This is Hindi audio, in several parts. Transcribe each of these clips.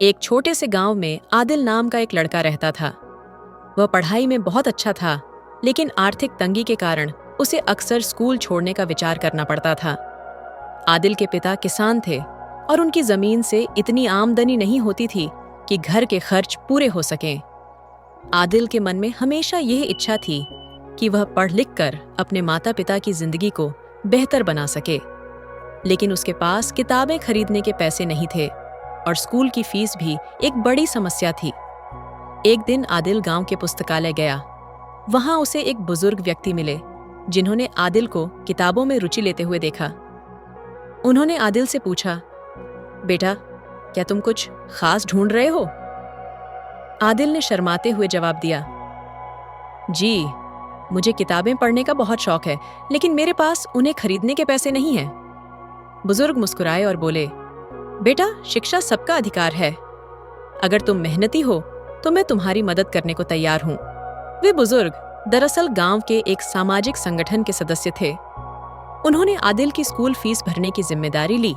एक छोटे से गांव में आदिल नाम का एक लड़का रहता था। वह पढ़ाई में बहुत अच्छा था, लेकिन आर्थिक तंगी के कारण उसे अक्सर स्कूल छोड़ने का विचार करना पड़ता था। आदिल के पिता किसान थे और उनकी जमीन से इतनी आमदनी नहीं होती थी कि घर के खर्च पूरे हो सकें। आदिल के मन में हमेशा यह इच्छा थी कि वह पढ़ लिख कर अपने माता पिता की जिंदगी को बेहतर बना सके, लेकिन उसके पास किताबें खरीदने के पैसे नहीं थे और स्कूल की फीस भी एक बड़ी समस्या थी। एक दिन आदिल गांव के पुस्तकालय गया। वहां उसे एक बुजुर्ग व्यक्ति मिले जिन्होंने आदिल को किताबों में रुचि लेते हुए देखा। उन्होंने आदिल से पूछा, बेटा, क्या तुम कुछ खास ढूंढ रहे हो? आदिल ने शर्माते हुए जवाब दिया, जी, मुझे किताबें पढ़ने का बहुत शौक है, लेकिन मेरे पास उन्हें खरीदने के पैसे नहीं हैं। बुजुर्ग मुस्कुराए और बोले, बेटा, शिक्षा सबका अधिकार है। अगर तुम मेहनती हो तो मैं तुम्हारी मदद करने को तैयार हूँ। वे बुजुर्ग दरअसल गांव के एक सामाजिक संगठन के सदस्य थे। उन्होंने आदिल की स्कूल फीस भरने की जिम्मेदारी ली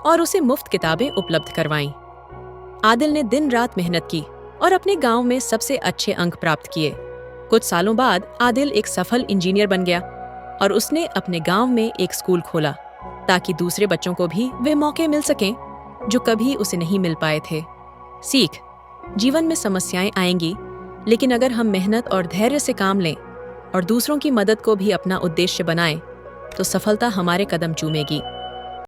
और उसे मुफ्त किताबें उपलब्ध करवाईं। आदिल ने दिन रात मेहनत की और अपने गांव में सबसे अच्छे अंक प्राप्त किए। कुछ सालों बाद आदिल एक सफल इंजीनियर बन गया और उसने अपने गांव में एक स्कूल खोला ताकि दूसरे बच्चों को भी वे मौके मिल सकें जो कभी उसे नहीं मिल पाए थे। सीख: जीवन में समस्याएं आएंगी, लेकिन अगर हम मेहनत और धैर्य से काम लें और दूसरों की मदद को भी अपना उद्देश्य बनाएं, तो सफलता हमारे कदम चूमेगी।